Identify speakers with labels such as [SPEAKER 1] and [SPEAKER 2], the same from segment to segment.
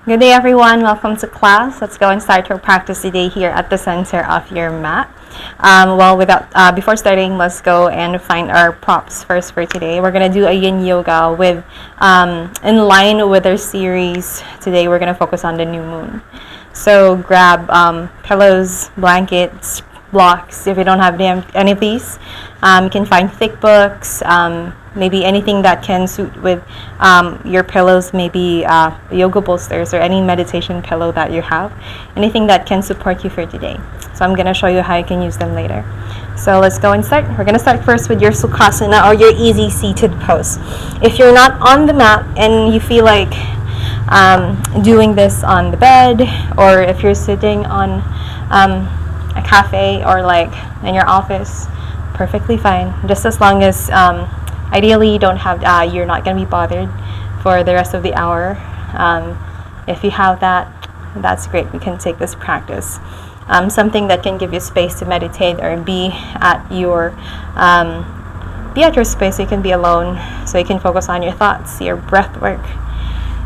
[SPEAKER 1] Good day, everyone. Welcome to class. Let's go and start our practice today here at the center of your mat. Before starting, let's go and find our props first for today. We're gonna do a Yin Yoga in line with our series. Today, we're gonna focus on the new moon. So grab pillows, blankets, blocks. If you don't have any of these, you can find thick books. Maybe anything that can suit with your pillows, maybe yoga bolsters or any meditation pillow that you have, anything that can support you for today. So I'm going to show you how you can use them later. So let's go and start. We're going to start first with your Savasana, or your easy seated pose. If you're not on the mat and you feel like doing this on the bed, or if you're sitting on a cafe or like in your office, perfectly fine, just as long as ideally, you're not going to be bothered for the rest of the hour. If you have that, that's great. We can take this practice. Something that can give you space to meditate or be at your space. You can be alone, so you can focus on your thoughts, your breath work,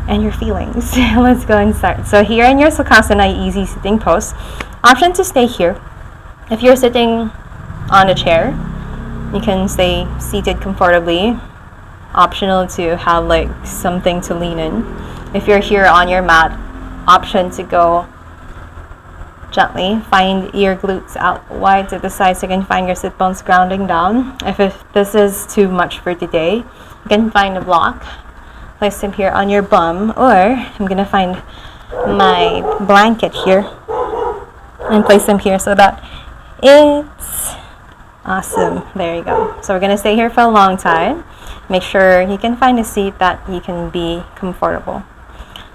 [SPEAKER 1] and your feelings. Let's go and start. So here in your Savasana, easy sitting pose. Option to stay here. If you're sitting on a chair, you can stay seated comfortably. Optional to have like something to lean in. If you're here on your mat, option to go gently. Find your glutes out wide to the side so you can find your sit bones grounding down. If this is too much for today, you can find a block. Place them here on your bum, or I'm gonna find my blanket here and place them here so that it's awesome. There you go. So we're going to stay here for a long time. Make sure you can find a seat that you can be comfortable.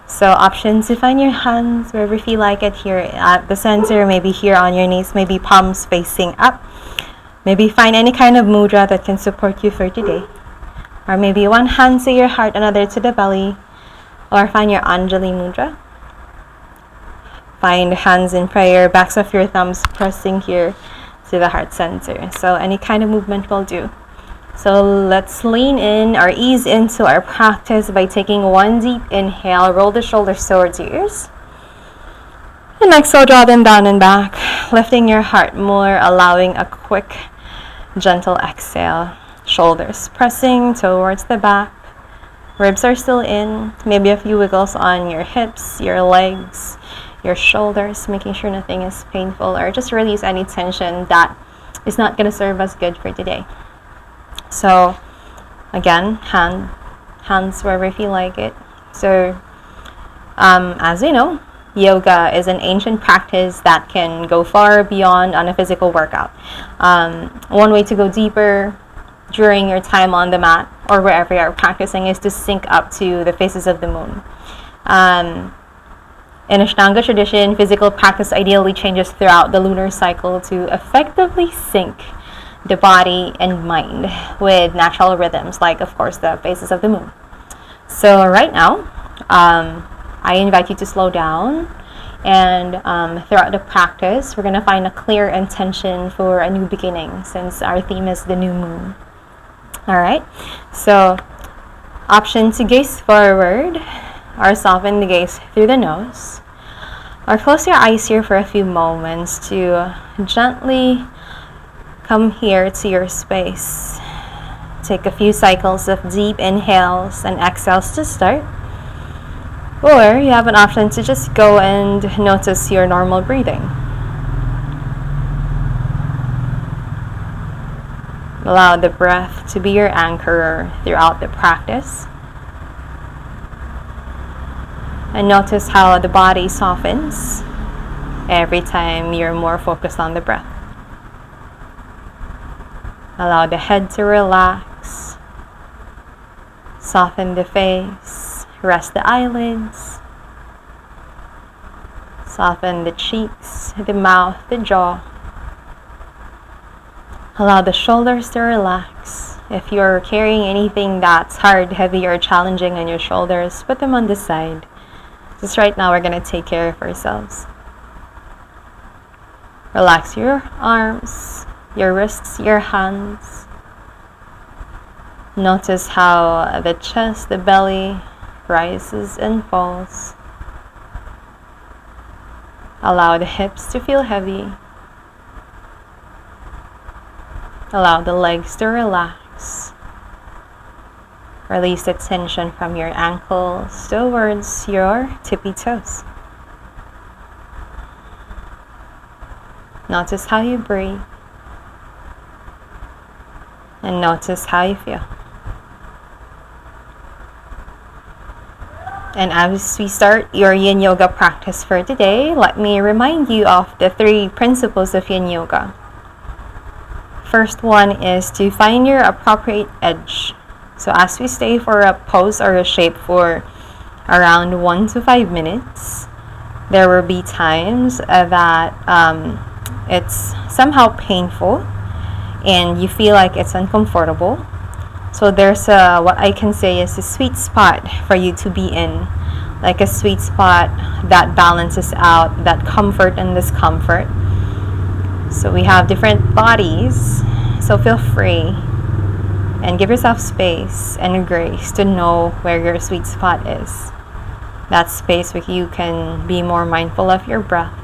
[SPEAKER 1] So options to find your hands wherever you feel like it, here at the center, maybe here on your knees, maybe palms facing up. Maybe find any kind of mudra that can support you for today. Or maybe one hand to your heart, another to the belly. Or find your Anjali mudra. Find hands in prayer, backs of your thumbs pressing here to the heart center. So any kind of movement will do. So let's lean in or ease into our practice by taking one deep inhale. Roll the shoulders towards your ears. And exhale, draw them down and back, lifting your heart more, allowing a quick, gentle exhale. Shoulders pressing towards the back. Ribs are still in. Maybe a few wiggles on your hips, your legs, your shoulders, making sure nothing is painful, or just release any tension that is not going to serve us good for today. So again, hands wherever you feel like it. So as you know, yoga is an ancient practice that can go far beyond on a physical workout. One way to go deeper during your time on the mat or wherever you're practicing is to sync up to the phases of the moon. In Ashtanga tradition, physical practice ideally changes throughout the lunar cycle to effectively sync the body and mind with natural rhythms, like, of course, the phases of the moon. So right now, I invite you to slow down, and throughout the practice, we're going to find a clear intention for a new beginning, since our theme is the new moon. All right, so option to gaze forward, or soften the gaze through the nose, or close your eyes here for a few moments to gently come here to your space. Take a few cycles of deep inhales and exhales to start. Or you have an option to just go and notice your normal breathing. Allow the breath to be your anchor throughout the practice. And notice how the body softens every time you're more focused on the breath. Allow the head to relax. Soften the face. Rest the eyelids. Soften the cheeks, the mouth, the jaw. Allow the shoulders to relax. If you're carrying anything that's hard, heavy, or challenging on your shoulders, put them on the side. Just right now, we're going to take care of ourselves. Relax your arms, your wrists, your hands. Notice how the chest, the belly rises and falls. Allow the hips to feel heavy. Allow the legs to relax. Release the tension from your ankles towards your tippy toes. Notice how you breathe. And notice how you feel. And as we start your Yin Yoga practice for today, let me remind you of the 3 principles of Yin Yoga. First one is to find your appropriate edge. So as we stay for a pose or a shape for around 1 to 5 minutes, there will be times that it's somehow painful and you feel like it's uncomfortable. So there's what I can say is a sweet spot for you to be in, like a sweet spot that balances out that comfort and discomfort. So we have different bodies, so feel free and give yourself space and grace to know where your sweet spot is. That space where you can be more mindful of your breath,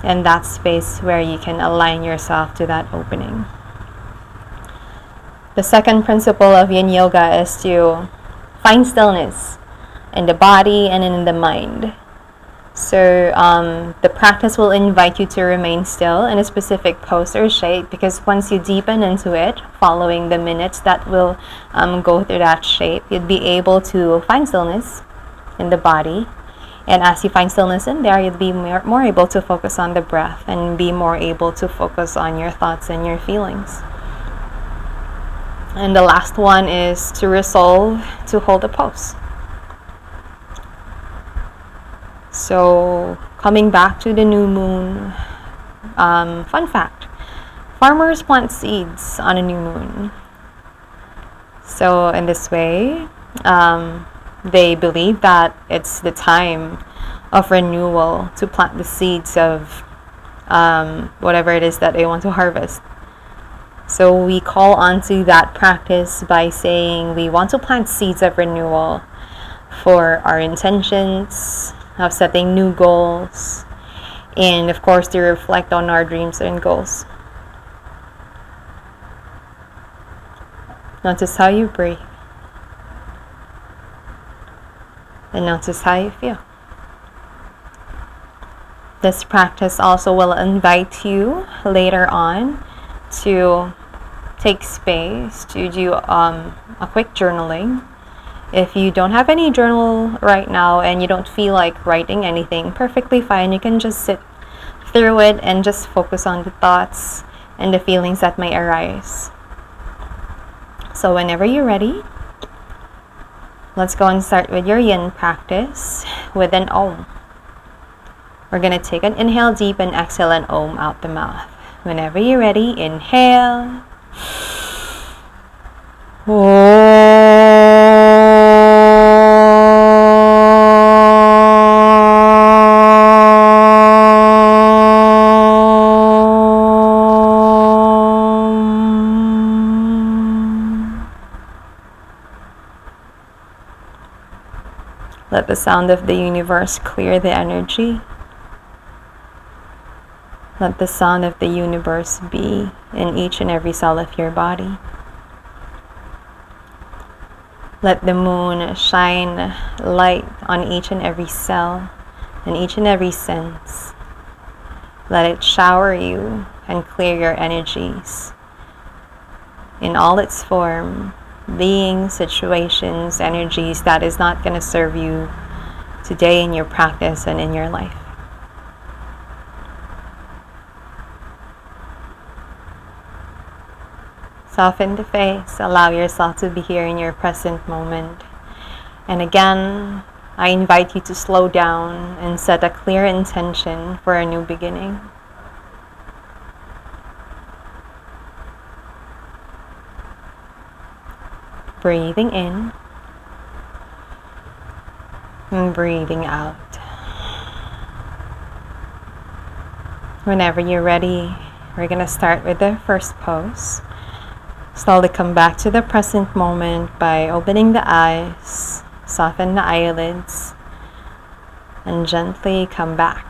[SPEAKER 1] and that space where you can align yourself to that opening. The second principle of Yin Yoga is to find stillness in the body and in the mind. So the practice will invite you to remain still in a specific pose or shape, because once you deepen into it, following the minutes that will go through that shape, you'd be able to find stillness in the body. And as you find stillness in there, you'll be more able to focus on the breath and be more able to focus on your thoughts and your feelings. And the last one is to resolve to hold a pose. So coming back to the new moon, fun fact, farmers plant seeds on a new moon. So in this way, they believe that it's the time of renewal to plant the seeds of whatever it is that they want to harvest. So we call onto that practice by saying we want to plant seeds of renewal for our intentions, of setting new goals, and of course to reflect on our dreams and goals. Notice how you breathe. And notice how you feel. This practice also will invite you later on to take space to do a quick journaling. If you don't have any journal right now and you don't feel like writing anything, perfectly fine. You can just sit through it and just focus on the thoughts and the feelings that may arise. So whenever you're ready, let's go and start with your Yin practice with an Om. We're going to take an inhale deep and exhale an Om out the mouth. Whenever you're ready, inhale. Let the sound of the universe clear the energy. Let the sound of the universe be in each and every cell of your body. Let the moon shine light on each and every cell and each and every sense. Let it shower you and clear your energies in all its form, beings, situations, energies that is not going to serve you today in your practice and in your life. Soften the face, allow yourself to be here in your present moment. And again, I invite you to slow down and set a clear intention for a new beginning. Breathing in and breathing out. Whenever you're ready, we're going to start with the first pose. Slowly come back to the present moment by opening the eyes, soften the eyelids, and gently come back.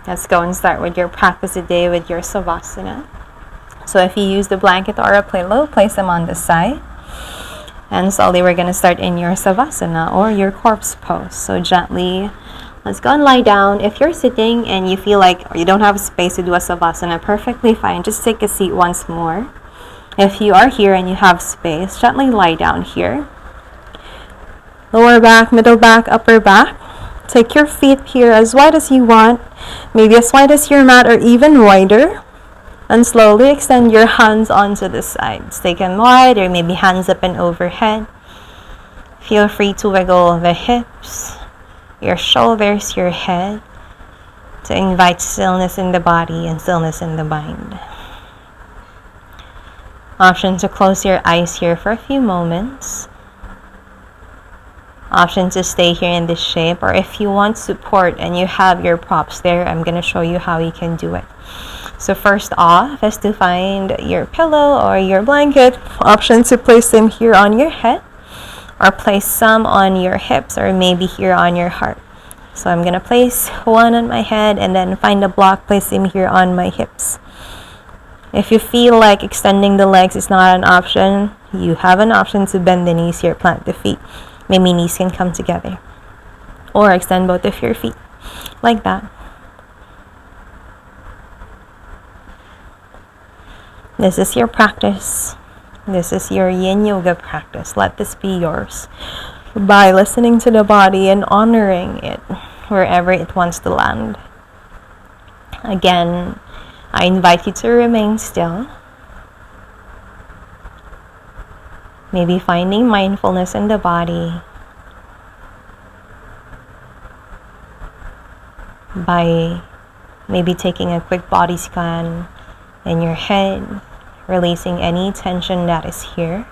[SPEAKER 1] Let's go and start with your practice today with your Savasana. So if you use the blanket or a pillow, place them on the side. And slowly we're going to start in your Savasana or your corpse pose. So gently, let's go and lie down. If you're sitting and you feel like you don't have space to do a Savasana, perfectly fine. Just take a seat once more. If you are here and you have space, gently lie down here. Lower back, middle back, upper back. Take your feet here as wide as you want, maybe as wide as your mat or even wider. And slowly extend your hands onto the sides. Take them wide or maybe hands up and overhead. Feel free to wiggle the hips, your shoulders, your head, to invite stillness in the body and stillness in the mind. Option to close your eyes here for a few moments. Option to stay here in this shape, or if you want support and you have your props there, I'm going to show you how you can do it. So first off is to find your pillow or your blanket. Option to place them here on your head, or place some on your hips, or maybe here on your heart. So I'm going to place one on my head and then find a block, place them here on my hips. If you feel like extending the legs is not an option, you have an option to bend the knees here, plant the feet. Maybe knees can come together. Or extend both of your feet. Like that. This is your practice. This is your yin yoga practice. Let this be yours. By listening to the body and honoring it wherever it wants to land. Again, I invite you to remain still. Maybe finding mindfulness in the body by maybe taking a quick body scan in your head, releasing any tension that is here.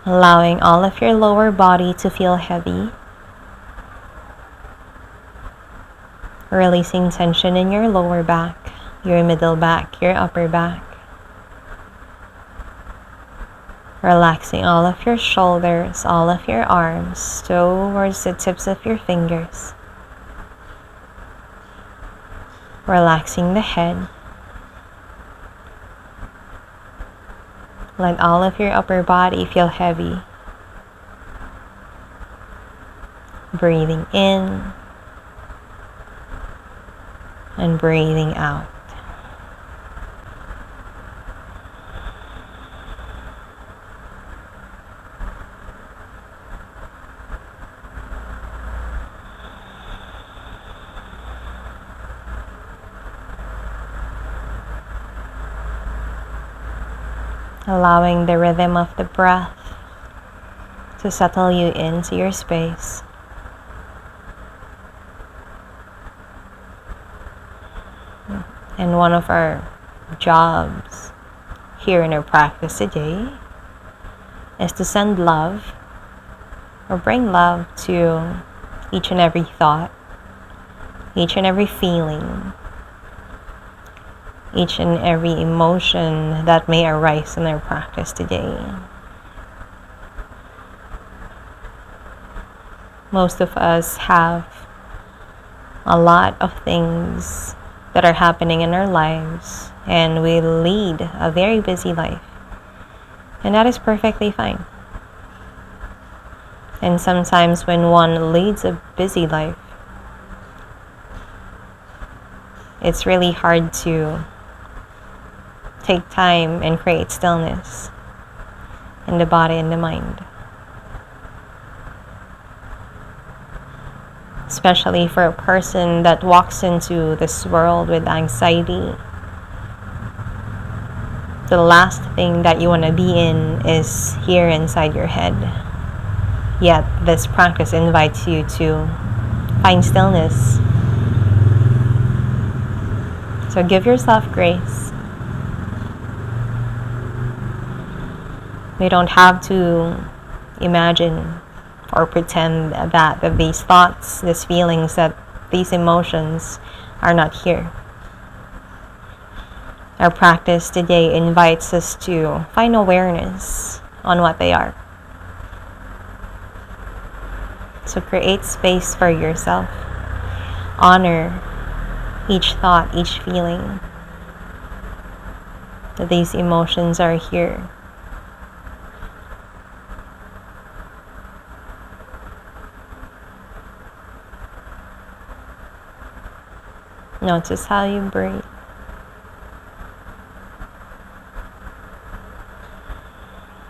[SPEAKER 1] Allowing all of your lower body to feel heavy. Releasing tension in your lower back, your middle back, your upper back. Relaxing all of your shoulders, all of your arms, towards the tips of your fingers. Relaxing the head. Let all of your upper body feel heavy. Breathing in and breathing out. Allowing the rhythm of the breath to settle you into your space. And one of our jobs here in our practice today is to send love or bring love to each and every thought, each and every feeling, each and every emotion that may arise in our practice today. Most of us have a lot of things that are happening in our lives, and we lead a very busy life, and that is perfectly fine. And sometimes when one leads a busy life, it's really hard to take time and create stillness in the body and the mind. Especially for a person that walks into this world with anxiety. The last thing that you want to be in is here inside your head. Yet this practice invites you to find stillness. So give yourself grace. We don't have to imagine or pretend that these thoughts, these feelings, that these emotions are not here. Our practice today invites us to find awareness on what they are. So create space for yourself. Honor each thought, each feeling, that these emotions are here. Notice how you breathe.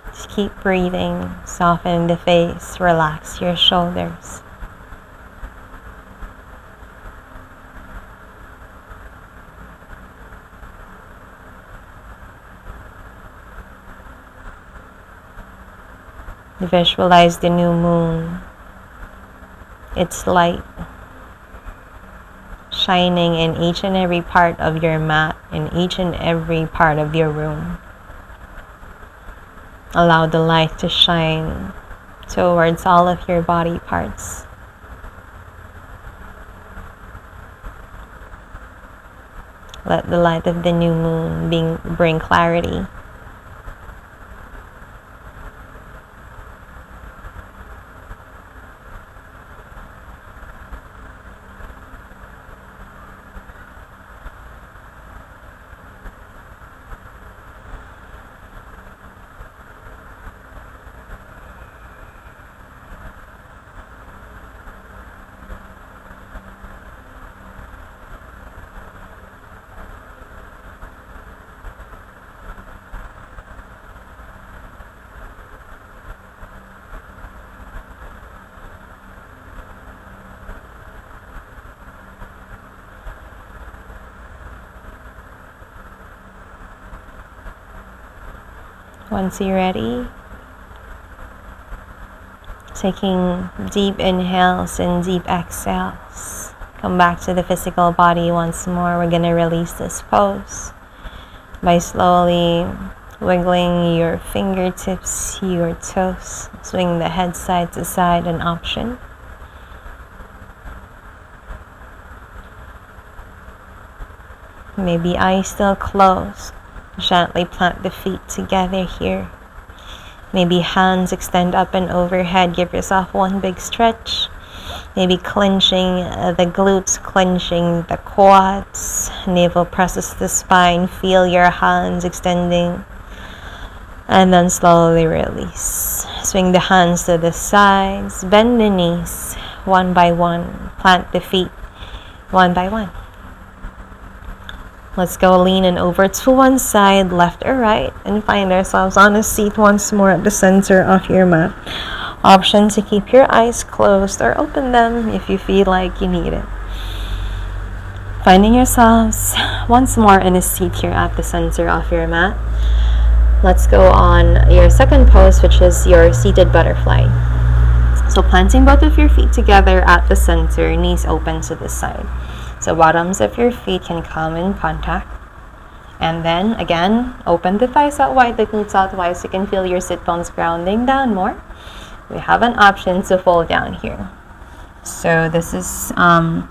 [SPEAKER 1] Just keep breathing. Soften the face. Relax your shoulders. Visualize the new moon. Its light shining in each and every part of your mat, in each and every part of your room. Allow the light to shine towards all of your body parts. Let the light of the new moon bring clarity. Once you're ready, taking deep inhales and deep exhales. Come back to the physical body once more. We're going to release this pose by slowly wiggling your fingertips, your toes. Swing the head side to side, an option. Maybe eyes still closed. Gently plant the feet together here. Maybe hands extend up and overhead. Give yourself one big stretch. Maybe clenching the glutes, clenching the quads. Navel presses the spine. Feel your hands extending. And then slowly release. Swing the hands to the sides. Bend the knees one by one. Plant the feet one by one. Let's go leaning over to one side, left or right, and find ourselves on a seat once more at the center of your mat. Option to keep your eyes closed or open them if you feel like you need it. Finding yourselves once more in a seat here at the center of your mat. Let's go on your second pose, which is your seated butterfly. So planting both of your feet together at the center, knees open to the side. So bottoms of your feet can come in contact. And then again, open the thighs out wide, the glutes out wide, so you can feel your sit bones grounding down more. We have an option to fold down here. So this is how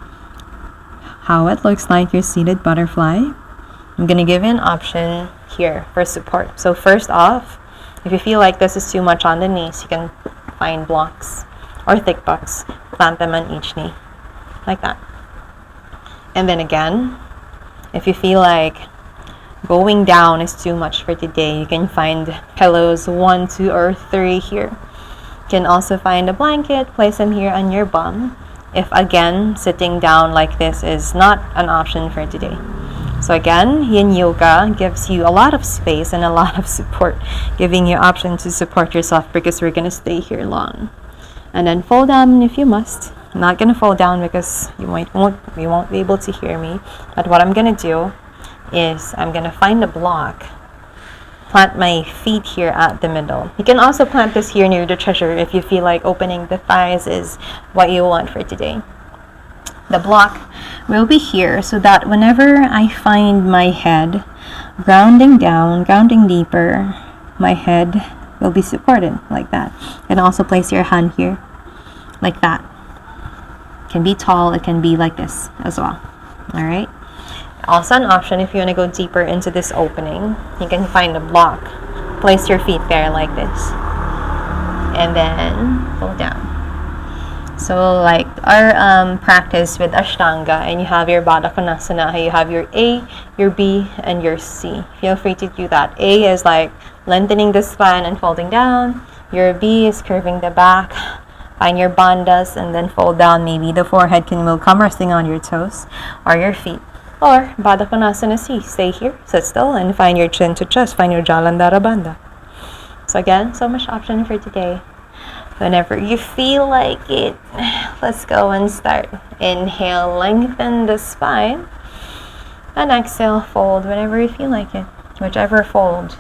[SPEAKER 1] it looks like your seated butterfly. I'm going to give you an option here for support. So first off, if you feel like this is too much on the knees, you can find blocks or thick blocks. Plant them on each knee, like that. And then again, if you feel like going down is too much for today, you can find pillows 1, 2, or 3 here. You can also find a blanket, place them here on your bum. If again, sitting down like this is not an option for today. So again, Yin Yoga gives you a lot of space and a lot of support, giving you option to support yourself because we're going to stay here long. And then fold down if you must. I'm not going to fall down because you won't be able to hear me. But what I'm going to do is I'm going to find a block, plant my feet here at the middle. You can also plant this here near the treasure if you feel like opening the thighs is what you want for today. The block will be here so that whenever I find my head grounding down, grounding deeper, my head will be supported like that. You can also place your hand here like that. It can be tall, it can be like this as well. All right. Also an option if you want to go deeper into this opening, you can find a block. Place your feet there like this. And then pull down. So like our practice with Ashtanga, and you have your Baddha Konasana, you have your A, your B, and your C. Feel free to do that. A is like lengthening the spine and folding down. Your B is curving the back. Find your bandhas and then fold down. Maybe the forehead will come resting on your toes or your feet. Or Baddha Konasana C, stay here, sit still, and find your chin to chest. Find your Jalandhara Bandha. So again, so much option for today. Whenever you feel like it, let's go and start. Inhale, lengthen the spine. And exhale, fold whenever you feel like it. Whichever fold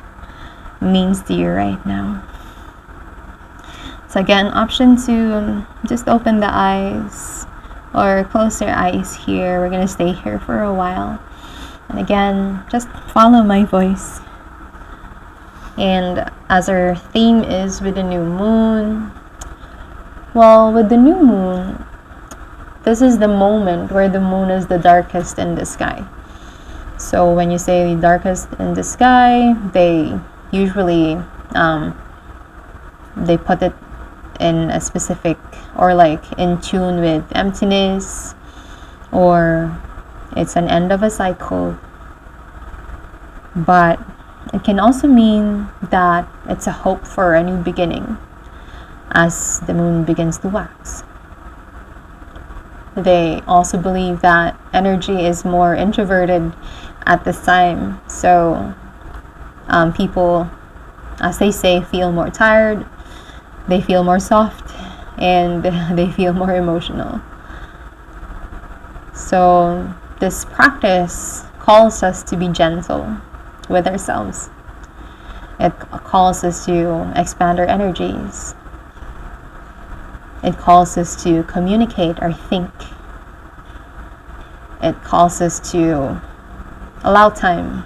[SPEAKER 1] means to you right now. So again, option 2, just open the eyes or close your eyes here. We're going to stay here for a while. And again, just follow my voice. And as our theme is with the new moon, well, with the new moon, this is the moment where the moon is the darkest in the sky. So when you say the darkest in the sky, they usually they put it in a specific, or like in tune with emptiness, or it's an end of a cycle. But it can also mean that it's a hope for a new beginning as the moon begins to wax. They also believe that energy is more introverted at this time. So people, as they say, feel more tired, they feel more soft, and they feel more emotional. So this practice calls us to be gentle with ourselves. It calls us to expand our energies. It calls us to communicate or think. It calls us to allow time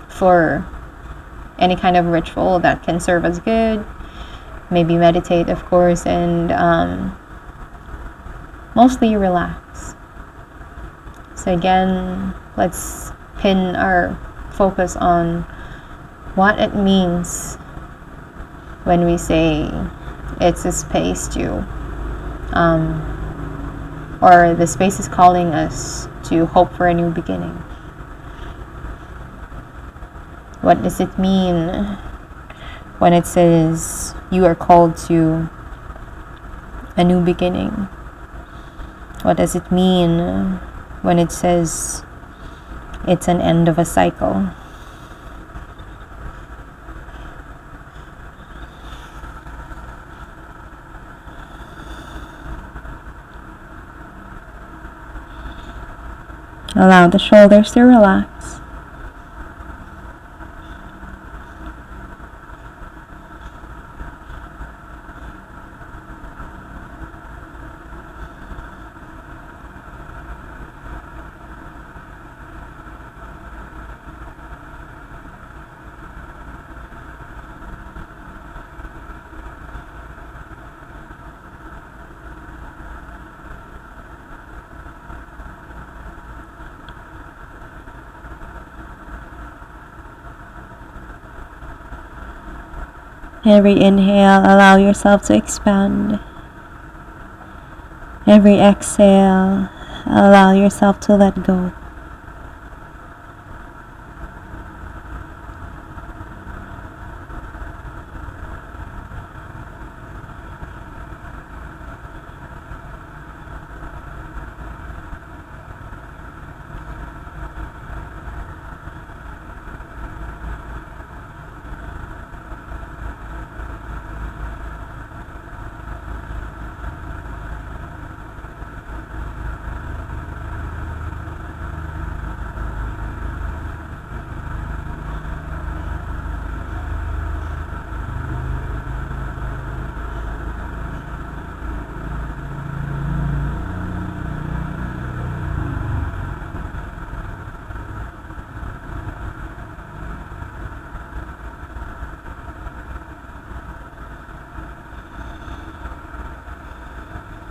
[SPEAKER 1] for any kind of ritual that can serve us good. Maybe meditate, of course, and mostly relax. So again, let's pin our focus on what it means when we say it's a space to or the space is calling us to hope for a new beginning. What does it mean when it says you are called to a new beginning? What does it mean when it says it's an end of a cycle? Allow the shoulders to relax. Every inhale, allow yourself to expand. Every exhale, allow yourself to let go.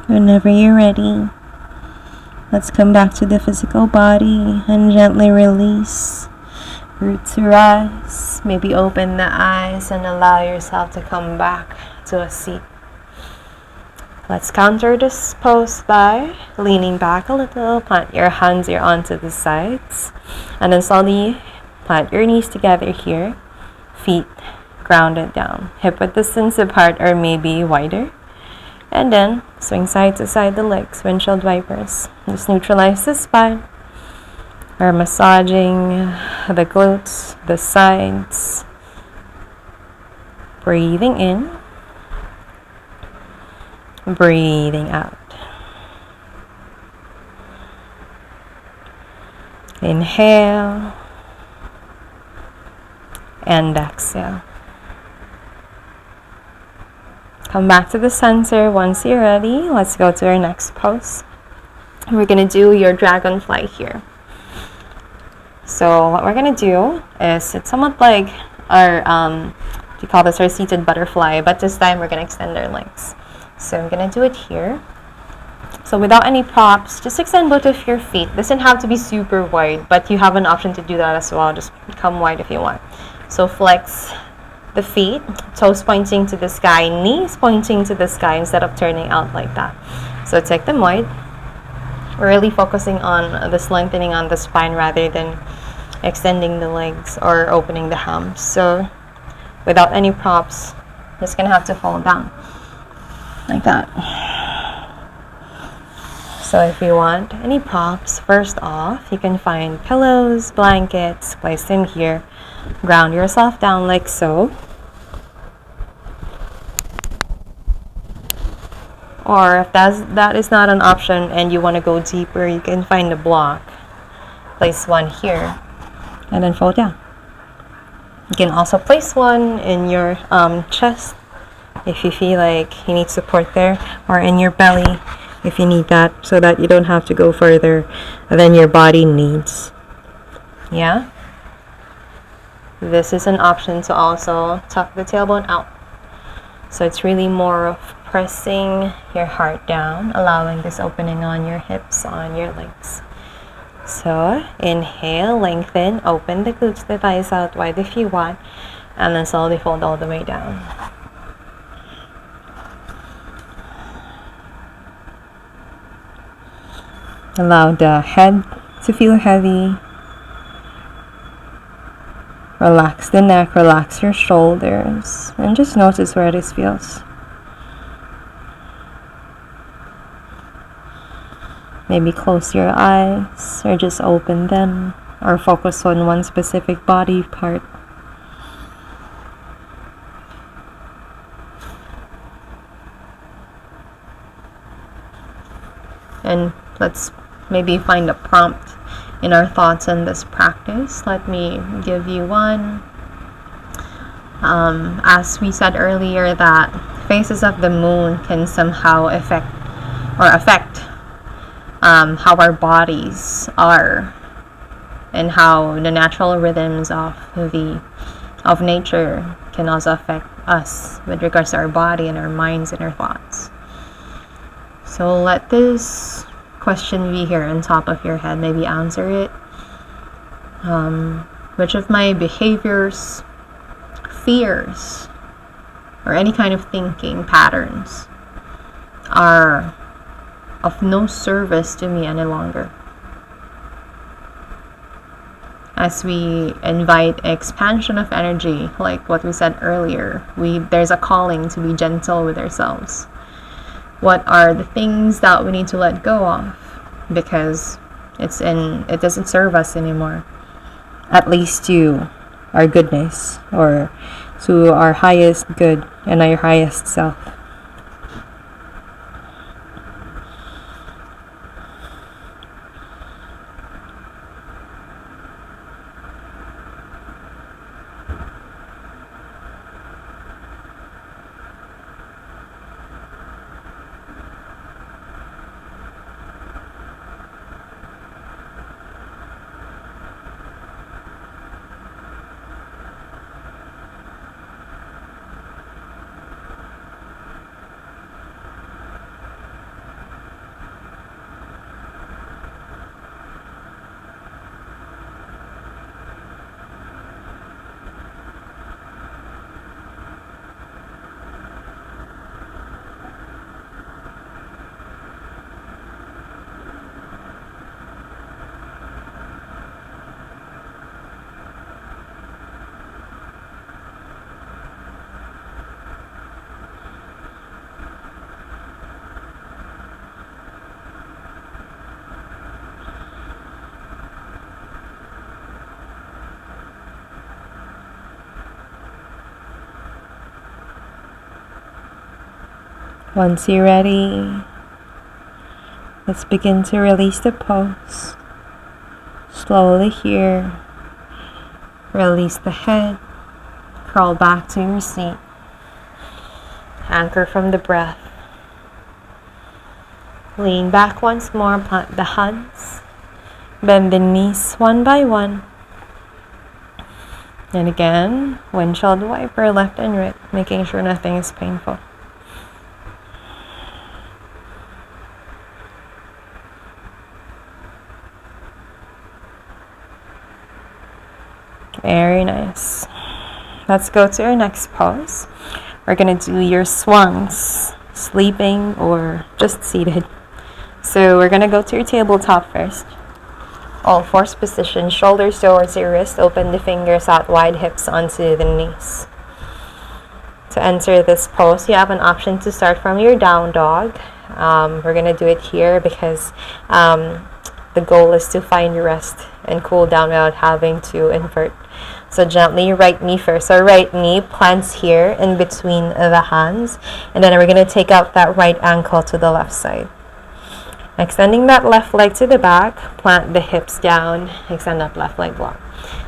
[SPEAKER 1] Whenever you're ready, let's come back to the physical body and gently release. Root to rise. Maybe open the eyes and allow yourself to come back to a seat. Let's counter this pose by leaning back a little, plant your hands here onto the sides, and then slowly plant your knees together here, feet grounded down, hip width distance apart or maybe wider, and then swing side to side the legs, windshield wipers. Just neutralize the spine. We're massaging the glutes, the sides, breathing in, breathing out. Inhale and exhale. Come back to the center once you're ready. Let's go to our next pose. We're going to do your dragonfly here. So what we're going to do is, it's somewhat like our, we call this our seated butterfly, but this time we're going to extend our legs. So I'm going to do it here. So without any props, just extend both of your feet. Doesn't have to be super wide, but you have an option to do that as well. Just come wide if you want. So flex the feet, toes pointing to the sky, knees pointing to the sky instead of turning out like that. So take them wide. We're really focusing on the lengthening on the spine rather than extending the legs or opening the hams. So without any props, just gonna have to fall down like that. So if you want any props, first off, you can find pillows, blankets, place them here. Ground yourself down like so. Or if that is not an option and you want to go deeper, you can find a block. Place one here and then fall down. You can also place one in your chest if you feel like you need support there, or in your belly if you need that, so that you don't have to go further than your body needs. Yeah? This is an option to also tuck the tailbone out. So it's really more of pressing your heart down, allowing this opening on your hips, on your legs. So inhale, lengthen, open the glutes, the thighs out wide if you want, and then slowly fold all the way down. Allow the head to feel heavy. Relax the neck, relax your shoulders, and just notice where this feels. Maybe close your eyes, or just open them, or focus on one specific body part. And let's maybe find a prompt in our thoughts in this practice. Let me give you one. As we said earlier, that phases of the moon can somehow affect how our bodies are, and how the natural rhythms of nature can also affect us with regards to our body and our minds and our thoughts. So let this question be here on top of your head. Maybe answer it. Which of my behaviors, fears, or any kind of thinking patterns are of no service to me any longer? As we invite expansion of energy, like what we said earlier, there's a calling to be gentle with ourselves. What are the things that we need to let go of because it doesn't serve us anymore, at least to our goodness, or to our highest good and our highest self. Once you're ready, let's begin to release the pose. Slowly here, release the head, crawl back to your seat, anchor from the breath. Lean back once more, plant the hands, bend the knees one by one. And again, windshield wiper left and right, making sure nothing is painful. Very nice. Let's go to our next pose. We're gonna do your swans, sleeping or just seated. So we're gonna go to your tabletop first. All fours position, shoulders towards your wrist, open the fingers out wide, hips onto the knees. To enter this pose, you have an option to start from your down dog. We're gonna do it here because the goal is to find rest and cool down without having to invert. So gently, right knee first. So right knee plants here in between the hands. And then we're going to take out that right ankle to the left side. Extending that left leg to the back, plant the hips down, extend that left leg long.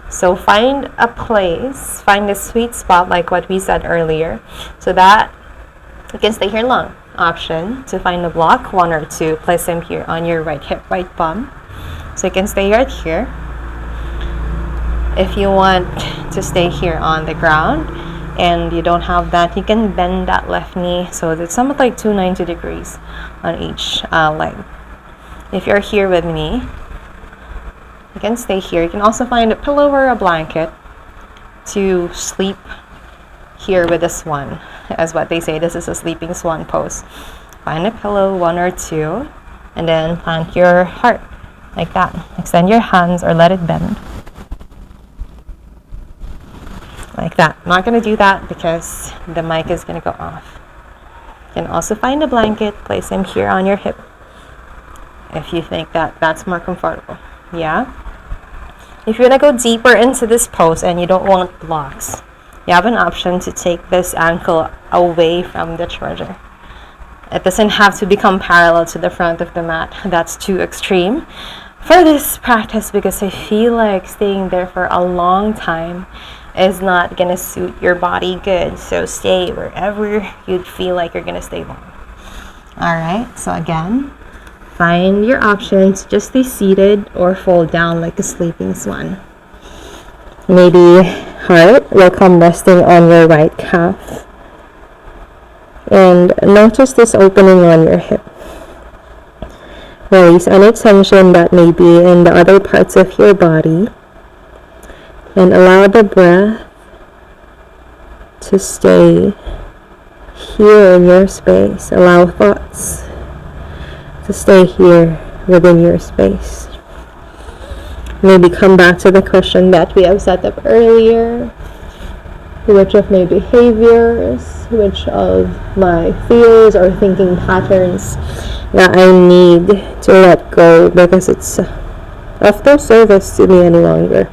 [SPEAKER 1] So find a place, find a sweet spot like what we said earlier, so that you can stay here long. Option to find a block, 1 or 2, place them here on your right hip, right bum. So you can stay right here. If you want to stay here on the ground and you don't have that, you can bend that left knee so it's somewhat like 290 degrees on each leg. If you're here with me, you can stay here. You can also find a pillow or a blanket to sleep here with a swan, as what they say. This is a sleeping swan pose. Find a pillow, 1 or 2, and then plant your heart like that. Extend your hands or let it bend. Like that. I'm not going to do that because the mic is going to go off. You can also find a blanket, place him here on your hip if you think that that's more comfortable. Yeah? If you want to go deeper into this pose and you don't want blocks, you have an option to take this ankle away from the shoulder. It doesn't have to become parallel to the front of the mat. That's too extreme for this practice because I feel like staying there for a long time is not gonna suit your body good. So stay wherever you'd feel like you're gonna stay long. All right, so again, find your options. Just stay seated or fold down like a sleeping swan. Maybe heart will come resting on your right calf. And notice this opening on your hip. Release any tension that may be in the other parts of your body. And allow the breath to stay here in your space. Allow thoughts to stay here within your space. Maybe come back to the question that we have set up earlier. Which of my behaviors, which of my fears or thinking patterns that I need to let go because it's of no service to me any longer.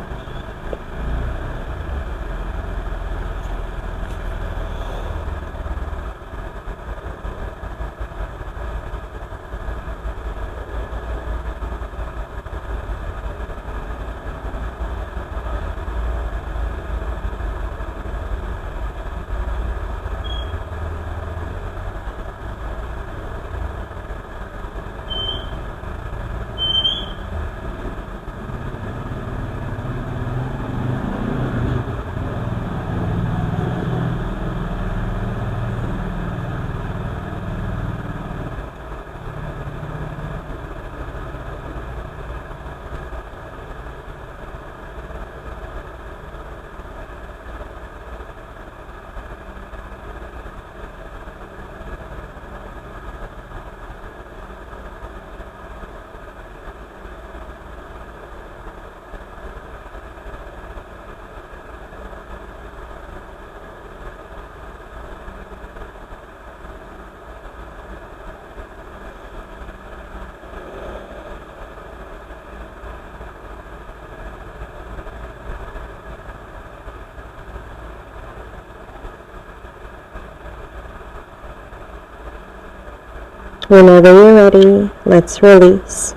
[SPEAKER 1] Whenever you're ready, let's release.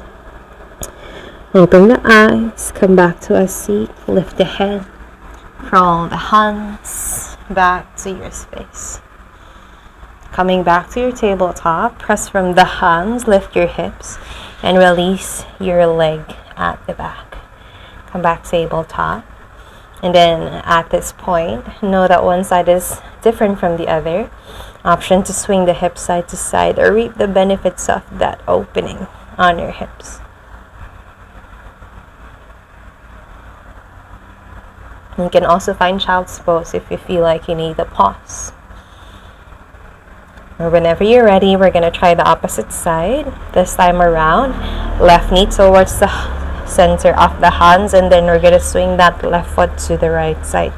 [SPEAKER 1] Open the eyes, come back to a seat, lift the head, roll the hands back to your space. Coming back to your tabletop, press from the hands, lift your hips, and release your leg at the back. Come back tabletop. And then at this point, know that one side is different from the other. Option to swing the hips side to side or reap the benefits of that opening on your hips. You can also find child's pose if you feel like you need a pause. Or whenever you're ready, we're going to try the opposite side. This time around, left knee towards the center of the hands, and then we're going to swing that left foot to the right side.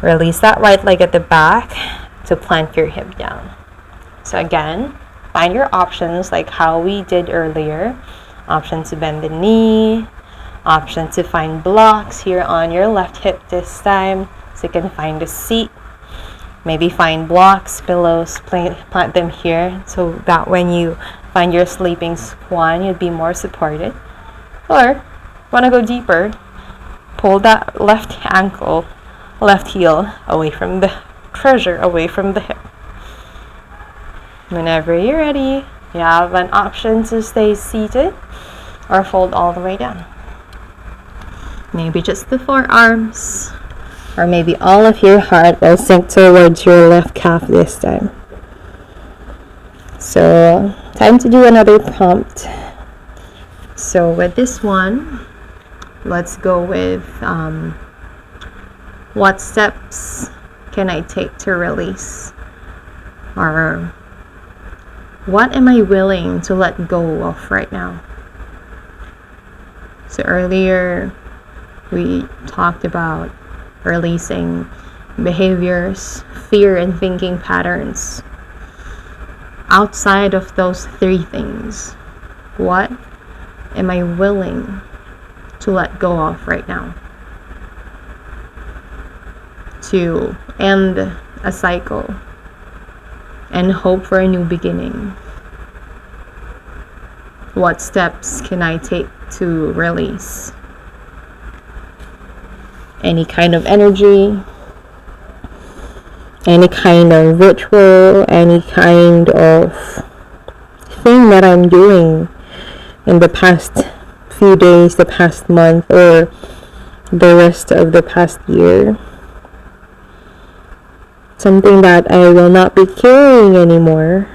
[SPEAKER 1] Release that right leg at the back to plant your hip down. So again, find your options like how we did earlier. Option to bend the knee. Option to find blocks here on your left hip this time, so you can find a seat. Maybe find blocks, pillows, plant them here so that when you find your sleeping swan, you'd be more supported. Or, want to go deeper, pull that left ankle, left heel away from the treasure, away from the hip. Whenever you're ready, you have an option to stay seated or fold all the way down. Maybe just the forearms, or maybe all of your heart will sink towards your left calf this time. So, time to do another prompt. So with this one, let's go with what steps can I take to release? Or what am I willing to let go of right now? So earlier, we talked about releasing behaviors, fear, and thinking patterns. Outside of those three things, what am I willing to let go of right now? To end a cycle and hope for a new beginning. What steps can I take to release? Any kind of energy, any kind of ritual, any kind of thing that I'm doing in the past few days, the past month, or the rest of the past year. Something that I will not be carrying anymore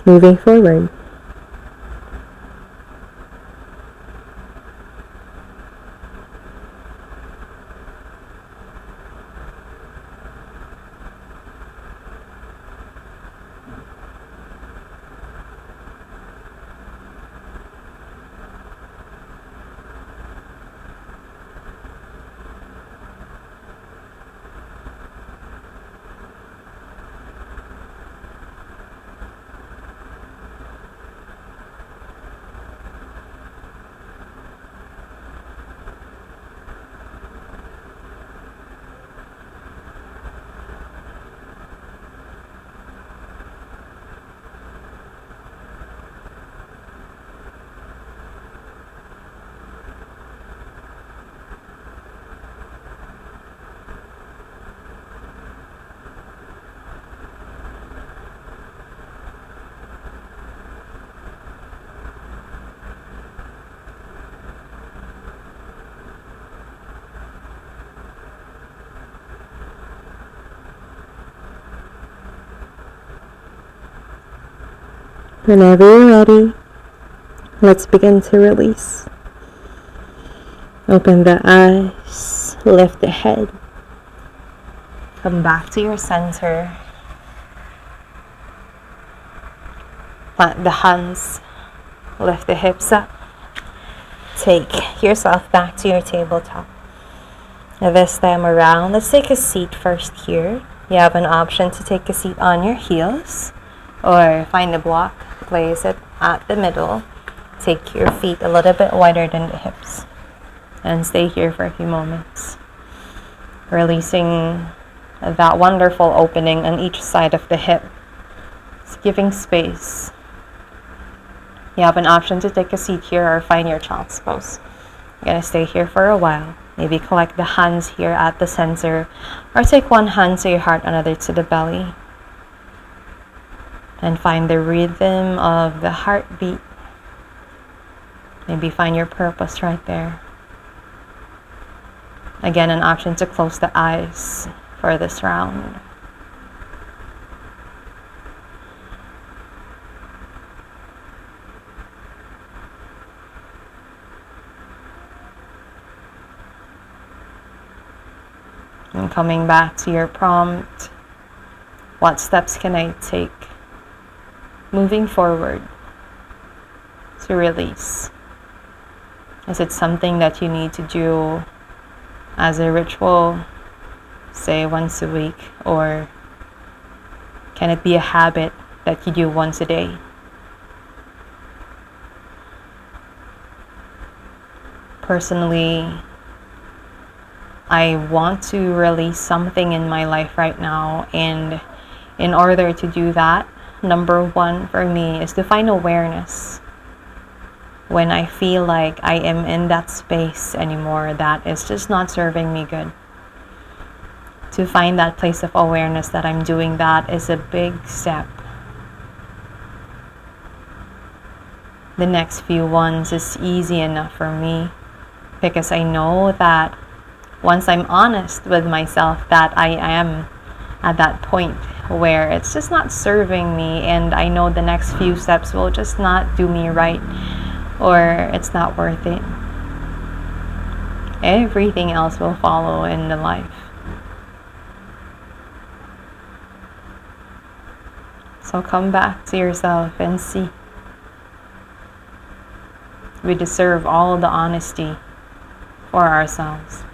[SPEAKER 1] moving forward. Whenever you're ready, let's begin to release. Open the eyes, lift the head. Come back to your center. Plant the hands, lift the hips up. Take yourself back to your tabletop. This time around, let's take a seat first here. You have an option to take a seat on your heels or find a block, place it at the middle. Take your feet a little bit wider than the hips and stay here for a few moments. Releasing that wonderful opening on each side of the hip. It's giving space. You have an option to take a seat here or find your child's pose. You're going to stay here for a while. Maybe collect the hands here at the center, or take one hand to your heart, another to the belly. And find the rhythm of the heartbeat. Maybe find your purpose right there. Again, an option to close the eyes for this round. And coming back to your prompt, what steps can I take moving forward to release? Is it something that you need to do as a ritual, say once a week, or can it be a habit that you do once a day? Personally, I want to release something in my life right now, and in order to do that, number one for me is to find awareness. When I feel like I am in that space anymore that is just not serving me good. To find that place of awareness that I'm doing that is a big step. The next few ones is easy enough for me because I know that once I'm honest with myself that I am at that point where it's just not serving me, and I know the next few steps will just not do me right, or it's not worth it. Everything else will follow in the life. So come back to yourself and see. We deserve all the honesty for ourselves.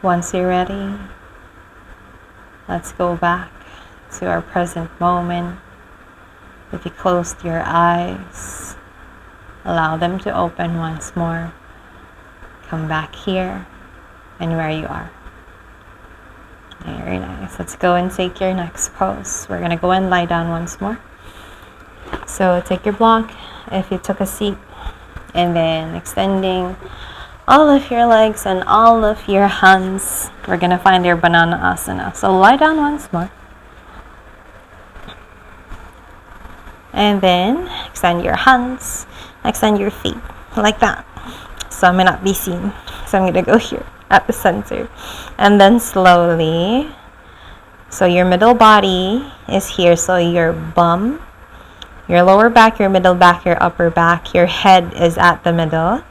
[SPEAKER 1] Once you're ready, let's go back to our present moment. If you closed your eyes, allow them to open once more. Come back here and where you are. Very nice. Let's go and take your next pose. We're going to go and lie down once more. So take your block if you took a seat, and then extending all of your legs and all of your hands. We're going to find your banana asana. So lie down once more. And then extend your hands, extend your feet like that. So I may not be seen. So I'm going to go here at the center. And then slowly, so your middle body is here. So your bum, your lower back, your middle back, your upper back, your head is at the middle.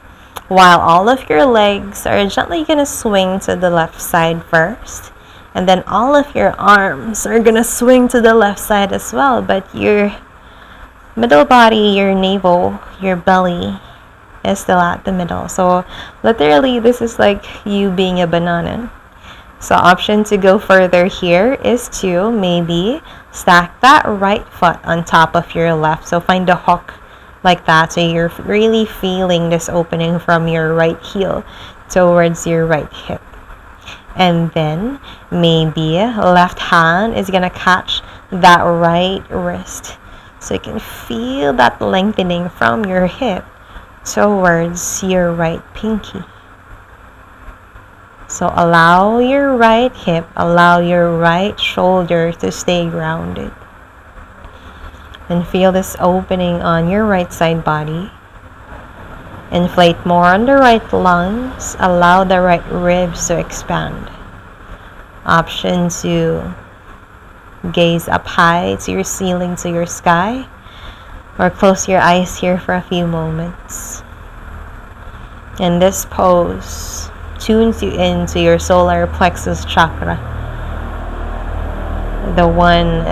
[SPEAKER 1] While all of your legs are gently going to swing to the left side first. And then all of your arms are going to swing to the left side as well. But your middle body, your navel, your belly is still at the middle. So literally this is like you being a banana. So option to go further here is to maybe stack that right foot on top of your left. So find a hook like that, so you're really feeling this opening from your right heel towards your right hip. And then maybe left hand is gonna catch that right wrist, so you can feel that lengthening from your hip towards your right pinky. So allow your right hip, allow your right shoulder to stay grounded. And feel this opening on your right side body. Inflate more on the right lungs. Allow the right ribs to expand. Option to gaze up high to your ceiling, to your sky, or close your eyes here for a few moments. And this pose tunes you into your solar plexus chakra, the one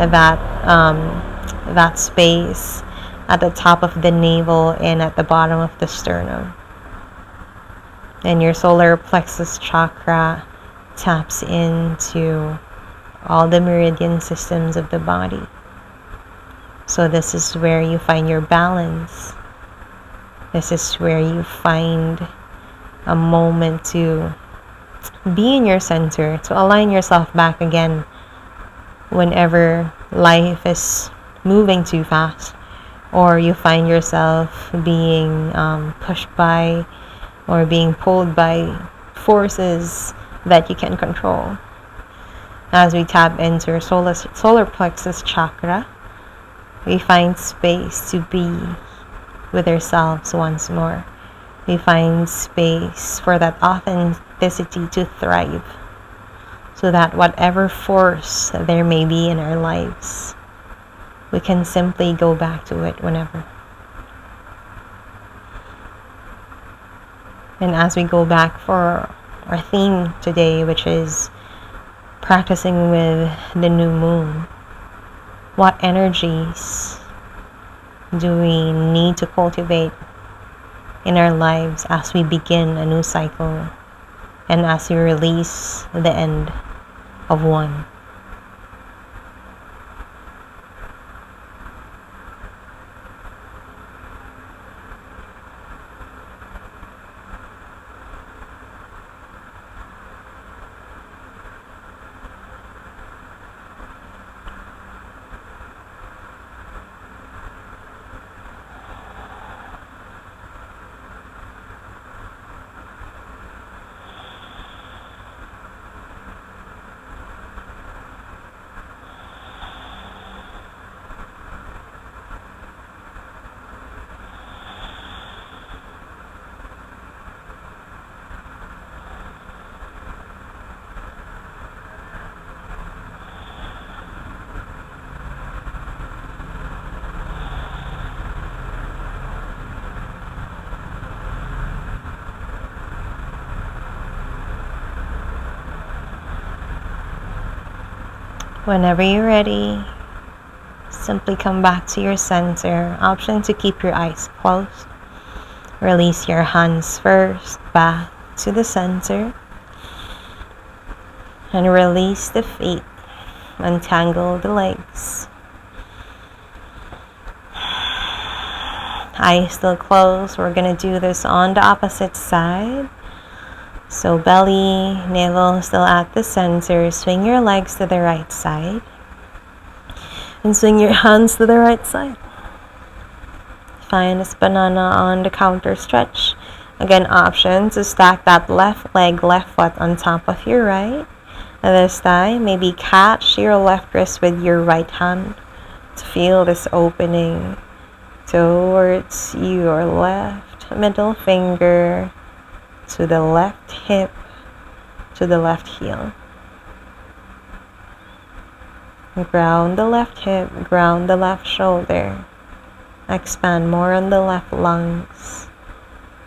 [SPEAKER 1] that space at the top of the navel and at the bottom of the sternum. And your solar plexus chakra taps into all the meridian systems of the body. So this is where you find your balance. This is where you find a moment to be in your center, to align yourself back again whenever life is moving too fast, or you find yourself being pushed by or being pulled by forces that you can control. As we tap into our solar plexus chakra, we find space to be with ourselves once more. We find space for that authenticity to thrive, so that whatever force there may be in our lives, we can simply go back to it whenever. And as we go back for our theme today, which is practicing with the new moon, what energies do we need to cultivate in our lives as we begin a new cycle and as we release the end of one? Whenever you're ready, simply come back to your center. Option to keep your eyes closed. Release your hands first back to the center. And release the feet. Untangle the legs. Eyes still closed. We're going to do this on the opposite side. So belly, navel still at the center. Swing your legs to the right side. And swing your hands to the right side. Find this banana on the counter stretch. Again, option to stack that left leg, left foot on top of your right. And this time, maybe catch your left wrist with your right hand to feel this opening towards your left middle finger, to the left hip, to the left heel. Ground the left hip, ground the left shoulder. Expand more on the left lungs.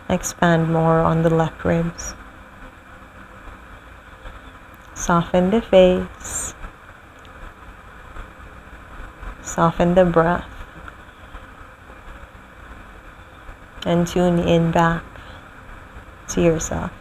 [SPEAKER 1] Expand more on the left ribs. Soften the face. Soften the breath. And tune in back to yourself.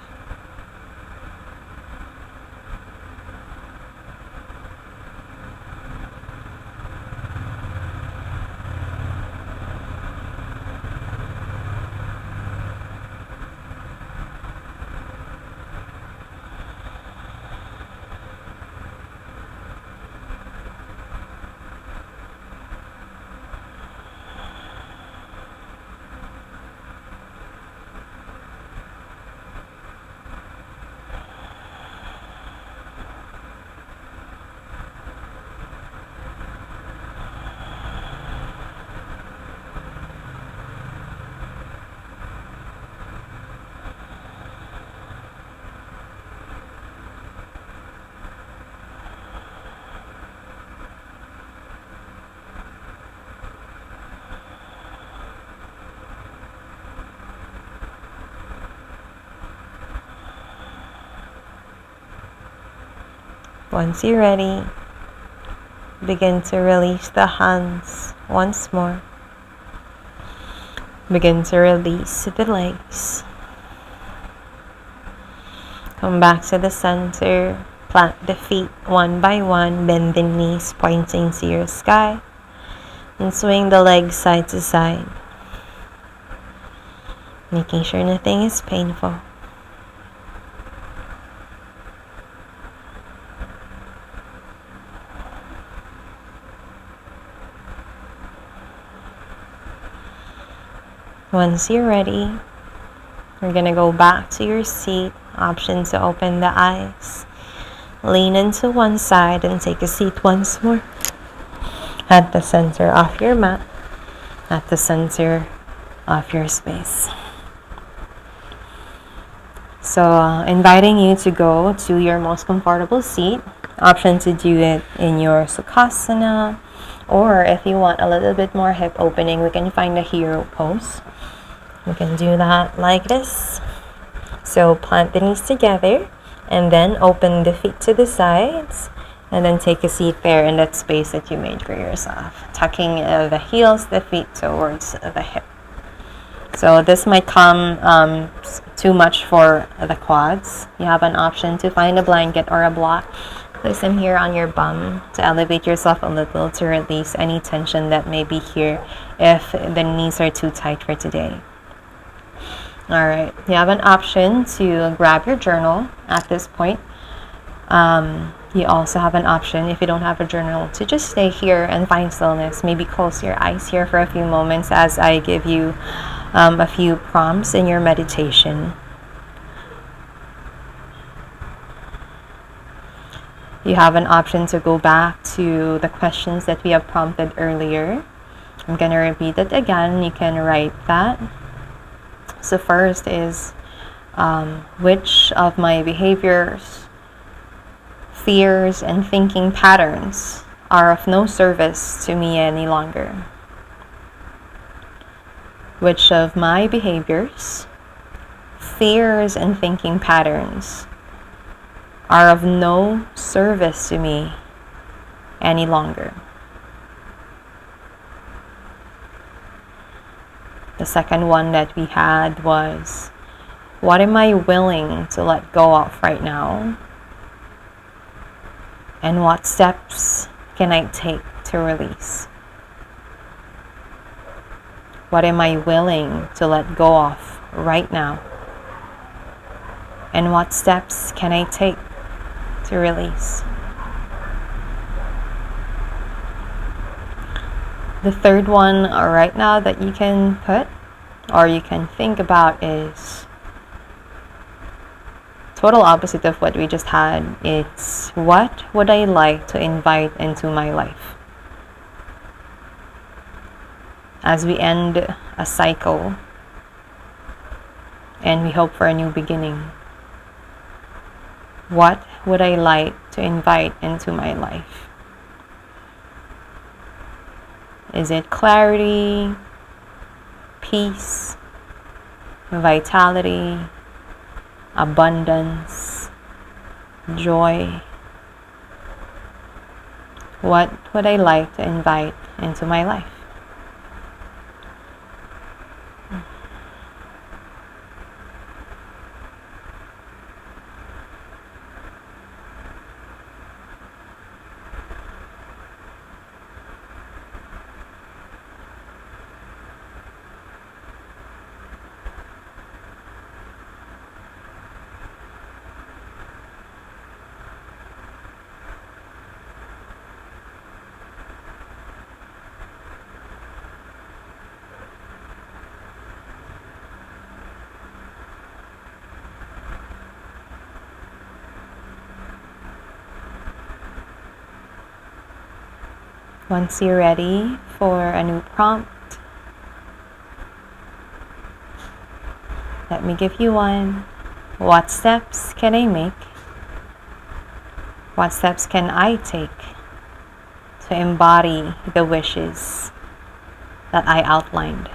[SPEAKER 1] Once you're ready, begin to release the hands once more. Begin to release the legs. Come back to the center. Plant the feet one by one. Bend the knees pointing to your sky. And swing the legs side to side. Making sure nothing is painful. Once you're ready, you're going to go back to your seat. Option to open the eyes. Lean into one side and take a seat once more. At the center of your mat. At the center of your space. So, inviting you to go to your most comfortable seat. Option to do it in your Savasana. Or if you want a little bit more hip opening, we can find a hero pose. We can do that like this. So plant the knees together and then open the feet to the sides and then take a seat there in that space that you made for yourself. Tucking the heels, the feet towards the hip. So this might come too much for the quads. You have an option to find a blanket or a block. Place them here on your bum to elevate yourself a little to release any tension that may be here if the knees are too tight for today. Alright, you have an option to grab your journal at this point. You also have an option, if you don't have a journal, to just stay here and find stillness. Maybe close your eyes here for a few moments as I give you a few prompts in your meditation. You have an option to go back to the questions that we have prompted earlier. I'm going to repeat it again. You can write that. So first is, which of my behaviors, fears, and thinking patterns are of no service to me any longer? Which of my behaviors, fears, and thinking patterns are of no service to me any longer? The second one that we had was, what am I willing to let go of right now? And what steps can I take to release? What am I willing to let go of right now? And what steps can I take to release? The third one right now that you can put or you can think about is total opposite of what we just had. It's, what would I like to invite into my life? As we end a cycle and we hope for a new beginning, what would I like to invite into my life? Is it clarity, peace, vitality, abundance, joy? What would I like to invite into my life? Once you're ready for a new prompt, let me give you one. What steps can I make? What steps can I take to embody the wishes that I outlined?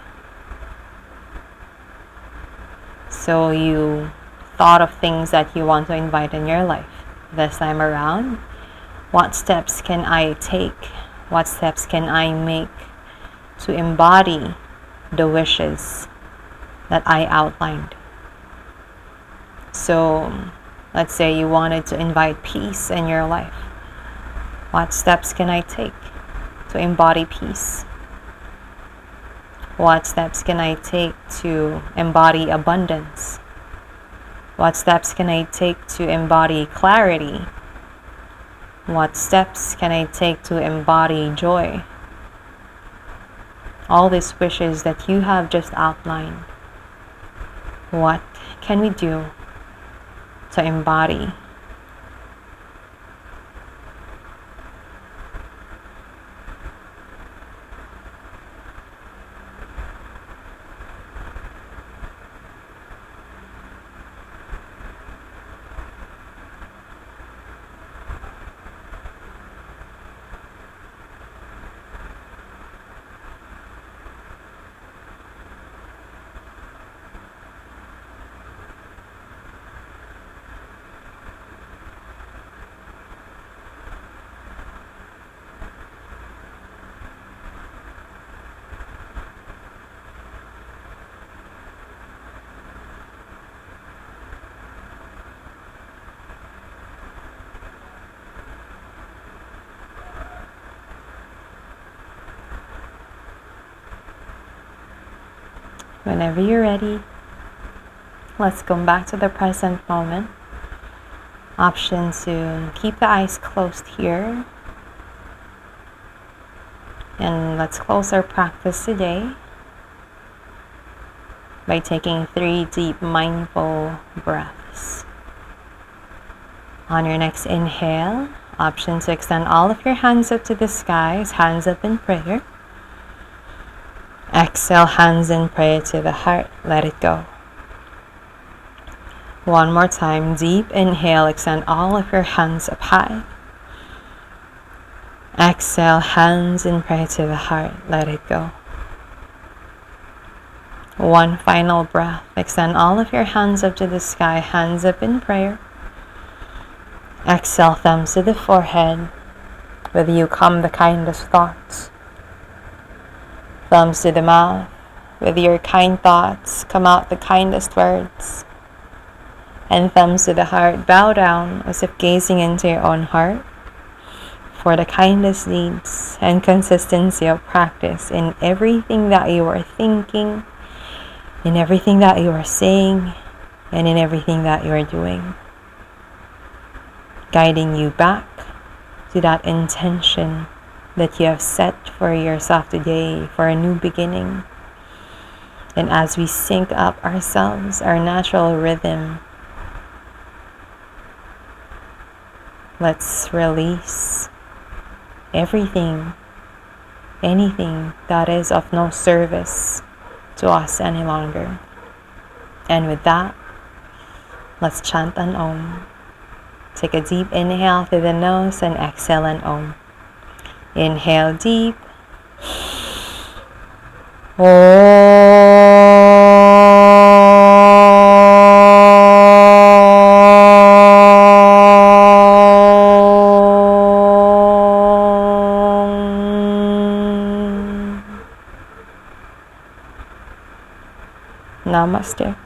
[SPEAKER 1] So you thought of things that you want to invite in your life. This time around, What steps can I take? What steps can I make to embody the wishes that I outlined? So let's say you wanted to invite peace in your life. What steps can I take to embody peace? What steps can I take to embody abundance? What steps can I take to embody clarity? What steps can I take to embody joy? All these wishes that you have just outlined, what can we do to embody? Whenever you're ready, let's come back to the present moment. Option to keep the eyes closed here. And let's close our practice today by taking 3 deep mindful breaths. On your next inhale, option to extend all of your hands up to the skies, hands up in prayer. Exhale, hands in prayer to the heart, let it go. One more time, deep inhale, extend all of your hands up high. Exhale, hands in prayer to the heart, let it go. One final breath, extend all of your hands up to the sky, hands up in prayer. Exhale, thumbs to the forehead. With you come the kindest thoughts. Thumbs to the mouth. With your kind thoughts come out the kindest words. And thumbs to the heart, bow down as if gazing into your own heart for the kindest deeds and consistency of practice in everything that you are thinking, in everything that you are saying, and in everything that you are doing. Guiding you back to that intention that you have set for yourself today for a new beginning. And as we sync up ourselves, our natural rhythm, let's release everything, anything that is of no service to us any longer. And with that, let's chant an Om. Take a deep inhale through the nose and exhale an Om. Inhale deep. Namaste.